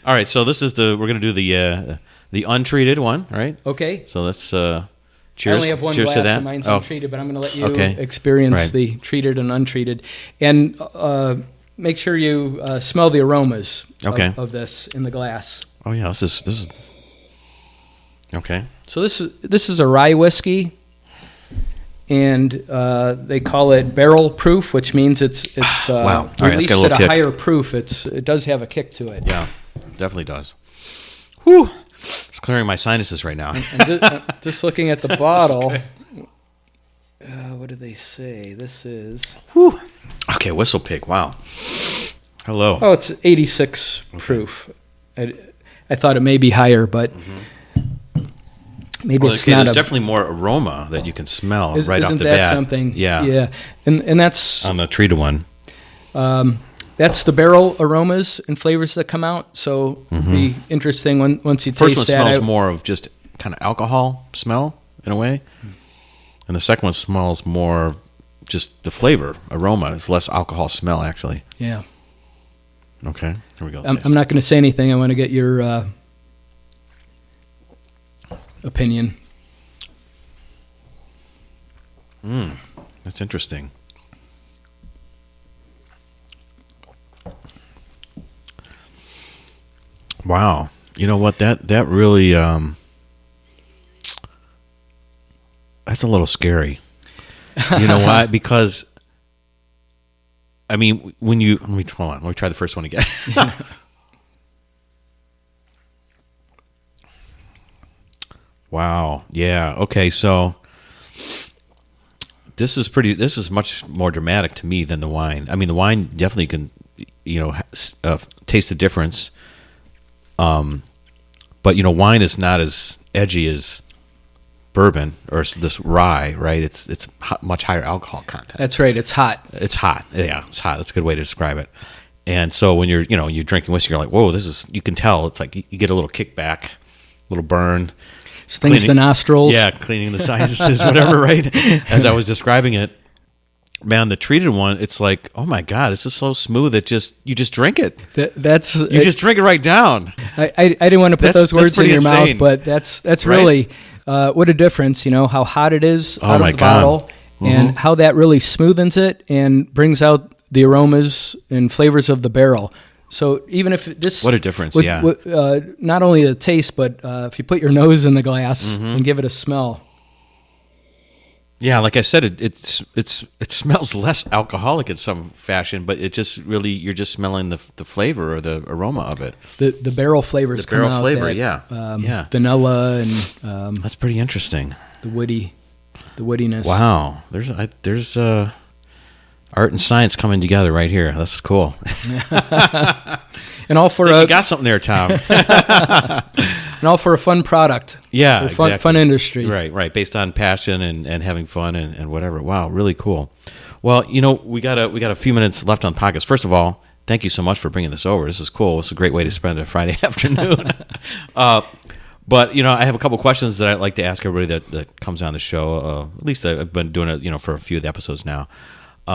right. So we're gonna do the untreated one, right? Okay. So let's. Cheers. I only have one Cheers glass, to that. and mine's untreated, but I'm going to let you experience the treated and untreated. And make sure you smell the aromas of this in the glass. Oh, yeah. This is... Okay. So this is a rye whiskey, and they call it barrel proof, which means it's wow. All right, released at a higher proof. It does have a kick to it. Yeah, definitely does. Whew. It's clearing my sinuses right now. Just looking at the bottle, what do they say? This is... Whew. Okay, Whistle Pig, wow. Hello. Oh, it's 86 proof. I thought it may be higher, but maybe it's not. There's definitely more aroma that you can smell right off the bat. Isn't that something? Yeah. And that's... On the treated one. That's the barrel aromas and flavors that come out. So it'll be interesting once you taste that. First one smells more of just kind of alcohol smell in a way. And the second one smells more just the flavor, aroma. It's less alcohol smell, actually. Yeah. Okay, here we go. I'm not going to say anything. I want to get your opinion. That's interesting. Wow. You know what? That really that's a little scary. You know why? Because I mean, when you let me try the first one again. Wow. Yeah. Okay. So this is much more dramatic to me than the wine. I mean, the wine definitely can, taste the difference. But wine is not as edgy as bourbon or this rye, right? It's much higher alcohol content. That's right. It's hot. It's hot. Yeah, it's hot. That's a good way to describe it. And so when you're drinking whiskey, you're like, whoa, you can tell. It's like you get a little kickback, a little burn. Stings the nostrils. Yeah, cleaning the sinuses, whatever, right? As I was describing it. Man, the treated one, it's like, oh my God, it's just so smooth. You just drink it. You just drink it right down. I didn't want to put those words in your insane. mouth, but that's right? Really what a difference. How hot it is out of the bottle, and how that really smoothens it and brings out the aromas and flavors of the barrel. So even if this, what a difference, not only the taste, but if you put your nose in the glass and give it a smell. Yeah, like I said, it smells less alcoholic in some fashion, but it just really, you're just smelling the flavor or the aroma of it. The barrel flavors come out. The barrel flavor, vanilla and that's pretty interesting. The woodiness. Wow, there's art and science coming together right here. That's cool. And all for you got something there, Tom. And all for a fun product. Yeah, exactly. Fun industry. Right. Based on passion and having fun and whatever. Wow, really cool. Well, we got a few minutes left on the podcast. First of all, thank you so much for bringing this over. This is cool. It's a great way to spend a Friday afternoon. But, I have a couple questions that I'd like to ask everybody that comes on the show. At least I've been doing it, for a few of the episodes now.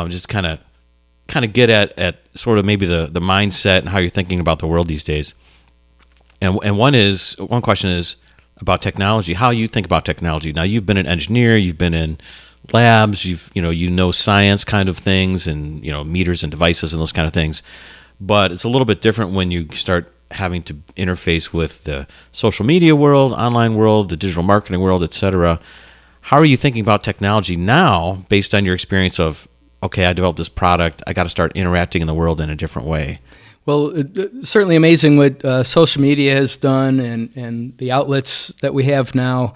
Just kind of get at sort of maybe the mindset and how you're thinking about the world these days. And one question is about technology, how you think about technology. Now, you've been an engineer, you've been in labs, you know science kind of things and, meters and devices and those kind of things. But it's a little bit different when you start having to interface with the social media world, online world, the digital marketing world, etc. How are you thinking about technology now based on your experience of, okay, I developed this product, I got to start interacting in the world in a different way? Well, it's certainly amazing what social media has done and the outlets that we have now.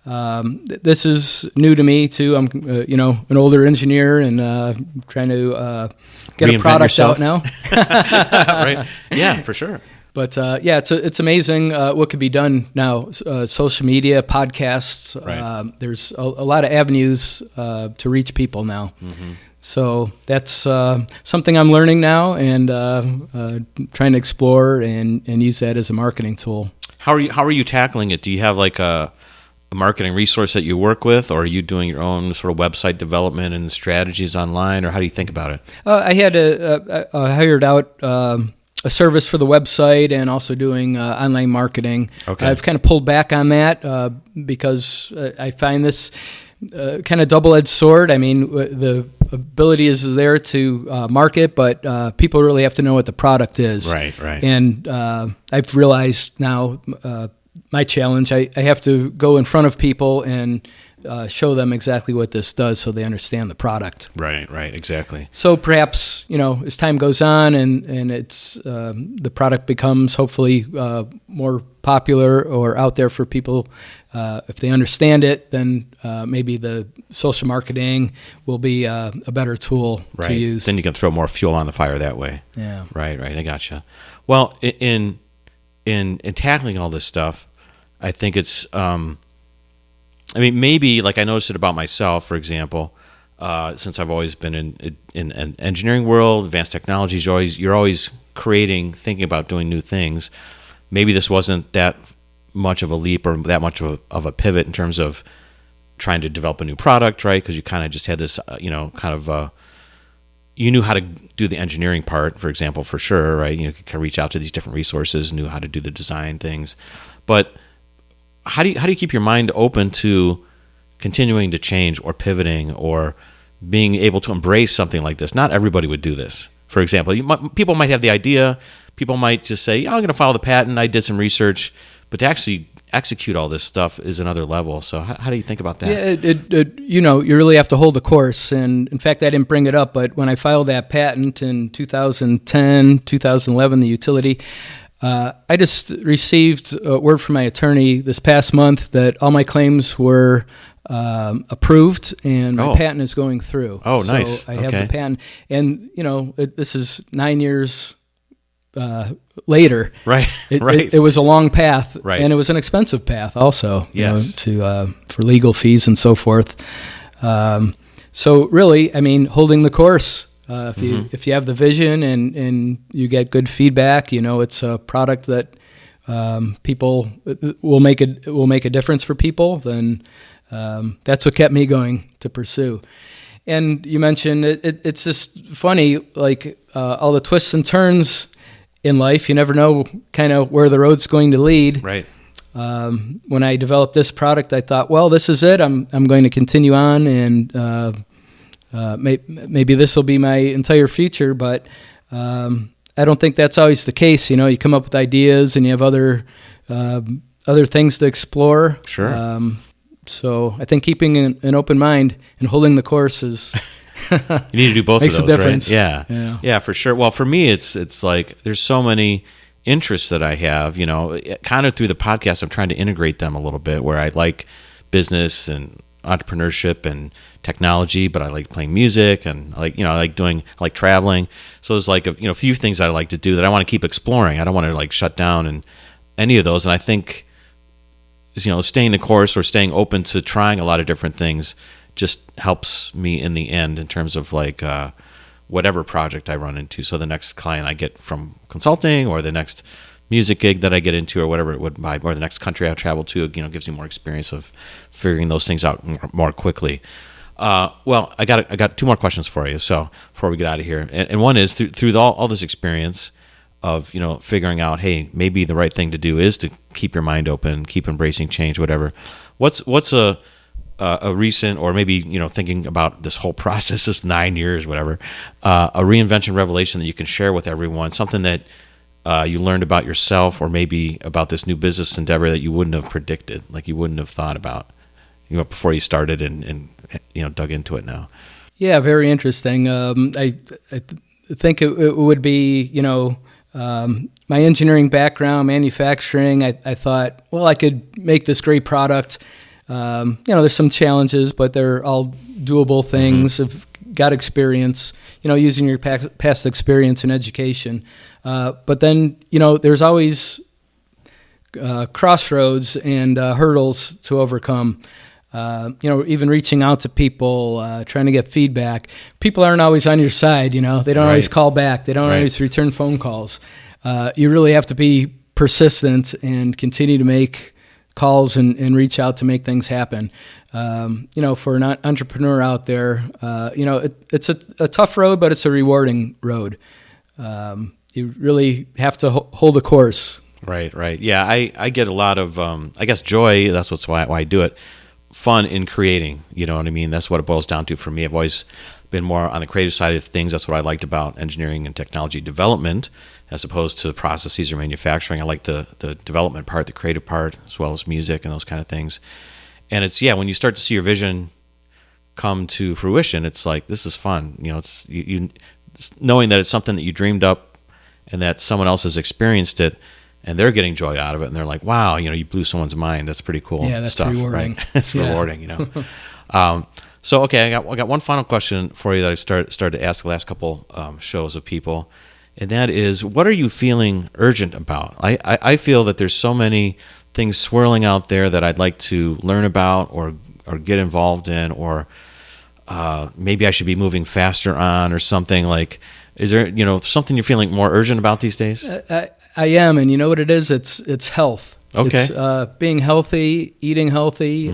This is new to me too. I'm, an older engineer and trying to get Reinvent a product yourself. out now. Right? Yeah, for sure. But it's amazing what could be done now. Social media, podcasts. Right. There's a lot of avenues to reach people now. Mm-hmm. So that's something I'm learning now and trying to explore and use that as a marketing tool. How are you tackling it? Do you have like a marketing resource that you work with, or are you doing your own sort of website development and strategies online, or how do you think about it? I had hired out a service for the website and also doing online marketing. Okay. I've kind of pulled back on that because I find this kind of double-edged sword. I mean, the ability is there to market, but people really have to know what the product is. Right. And I've realized now my challenge, I have to go in front of people and show them exactly what this does so they understand the product. Right, exactly. So perhaps, as time goes on and it's the product becomes hopefully more popular or out there for people, if they understand it, then maybe the social marketing will be a better tool to use. Then you can throw more fuel on the fire that way. Yeah. Right. I gotcha. Well, in tackling all this stuff, I think it's maybe like I noticed it about myself, for example, since I've always been in an engineering world, advanced technologies, you're always creating, thinking about doing new things. Maybe this wasn't that much of a leap or that much of a pivot in terms of trying to develop a new product, right? Because you kind of just had this, you knew how to do the engineering part, for example, for sure, right? You could reach out to these different resources, knew how to do the design things. But how do you keep your mind open to continuing to change or pivoting or being able to embrace something like this? Not everybody would do this. For example, people might have the idea. People might just say, I'm going to file the patent. I did some research. But to actually execute all this stuff is another level. So how do you think about that? Yeah, you really have to hold the course. And in fact, I didn't bring it up, but when I filed that patent in 2010, 2011, the utility, I just received a word from my attorney this past month that all my claims were approved and my patent is going through. Oh, nice. So I have the patent. And, this is 9 years later. Right. It was a long path, right. And it was an expensive path also. Yes. For legal fees and so forth. So really, holding the course. If you have the vision and you get good feedback, it's a product that people will make a difference for people. Then that's what kept me going to pursue. And you mentioned it's just funny, like all the twists and turns in life. You never know kind of where the road's going to lead. Right. When I developed this product, I thought, well, this is it. I'm going to continue on, and maybe this will be my entire future. But I don't think that's always the case. You come up with ideas, and you have other things to explore. Sure. So I think keeping an open mind and holding the course is you need to do both makes of those, a difference. Right? Yeah, for sure. Well, for me, it's like there's so many interests that I have. Kind of through the podcast, I'm trying to integrate them a little bit. Where I like business and entrepreneurship and technology, but I like playing music and I like traveling. So there's like a few things I like to do that I want to keep exploring. I don't want to like shut down and any of those. And I think staying the course or staying open to trying a lot of different things just helps me in the end in terms of like whatever project I run into. So the next client I get from consulting, or the next music gig that I get into, or whatever it would be, or the next country I travel to, gives me more experience of figuring those things out more quickly. Well, I got two more questions for you. So before we get out of here, and one is through all this experience of figuring out, hey, maybe the right thing to do is to keep your mind open, keep embracing change, whatever. What's a recent, or maybe thinking about this whole process, this 9 years, whatever, a reinvention revelation that you can share with everyone, something that you learned about yourself, or maybe about this new business endeavor that you wouldn't have predicted, like you wouldn't have thought about, before you started and dug into it now. Yeah, very interesting. I think it would be, my engineering background, manufacturing. I thought, well, I could make this great product. There's some challenges, but they're all doable things. I've got experience, using your past experience in education. But then, there's always crossroads and hurdles to overcome. Even reaching out to people, trying to get feedback. People aren't always on your side, they don't always call back. They don't always return phone calls. You really have to be persistent and continue to make calls and reach out to make things happen. For an entrepreneur out there, it's a tough road, but it's a rewarding road. You really have to hold the course. Right. Yeah, I get a lot of, I guess, joy. That's why I do it. Fun in creating, you know what I mean? That's what it boils down to for me. I've always been more on the creative side of things. That's what I liked about engineering and technology development, as opposed to processes or manufacturing. I like the development part, the creative part, as well as music and those kind of things. And it's, when you start to see your vision come to fruition, it's like, this is fun. It's you knowing that it's something that you dreamed up and that someone else has experienced it, and they're getting joy out of it, and they're like, wow, you blew someone's mind. That's pretty cool stuff. Rewarding. Right? It's rewarding, So, okay, I got one final question for you that I've started to ask the last couple shows of people, and that is, what are you feeling urgent about? I feel that there's so many things swirling out there that I'd like to learn about or get involved in, or maybe I should be moving faster on, or something. Like, is there something you're feeling more urgent about these days? I am, and you know what it is? It's health. Okay. It's being healthy, eating healthy,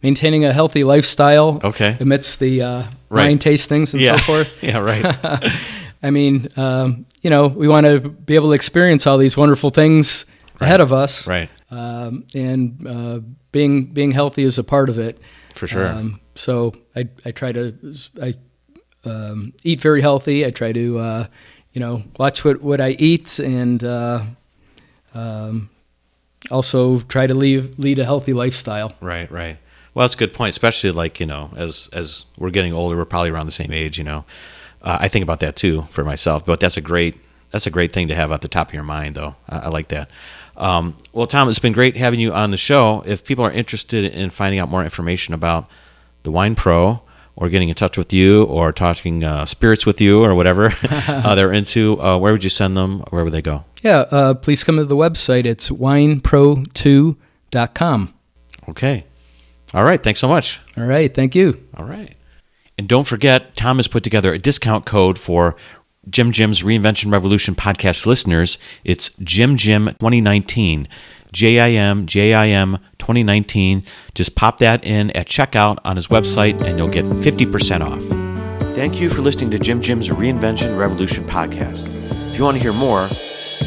maintaining a healthy lifestyle. Okay. Amidst the wine tastings and so forth. Yeah, right. I mean, we want to be able to experience all these wonderful things ahead of us. Right. And being healthy is a part of it. For sure. So I try to eat very healthy. I try to watch what I eat, and also try to lead a healthy lifestyle. Right. Well, that's a good point, especially like, as we're getting older, we're probably around the same age, I think about that too for myself, but that's a great thing to have at the top of your mind, though. I like that. Well, Tom, it's been great having you on the show. If people are interested in finding out more information about the WinePro, or getting in touch with you, or talking spirits with you, or whatever they're into, where would you send them? Where would they go? Yeah, please come to the website. It's WinePRO2.com. Okay. All right. Thanks so much. All right. Thank you. All right. And don't forget, Tom has put together a discount code for Jim's Reinvention Revolution podcast listeners. It's Jim 2019. JIM 2019. Just pop that in at checkout on his website, and you'll get 50% off. Thank you for listening to Jim's Reinvention Revolution podcast. If you want to hear more,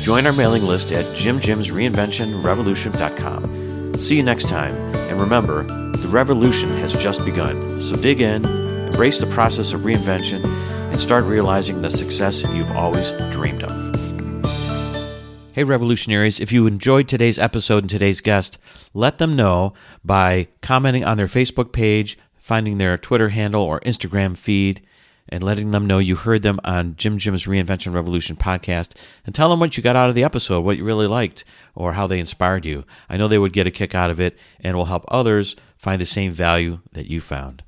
join our mailing list at jimjimsreinventionrevolution.com. See you next time, and remember, the revolution has just begun. So dig in, embrace the process of reinvention, and start realizing the success you've always dreamed of. Hey, revolutionaries, if you enjoyed today's episode and today's guest, let them know by commenting on their Facebook page, finding their Twitter handle or Instagram feed, and letting them know you heard them on Jim's Reinvention Revolution podcast, and tell them what you got out of the episode, what you really liked, or how they inspired you. I know they would get a kick out of it, and will help others find the same value that you found.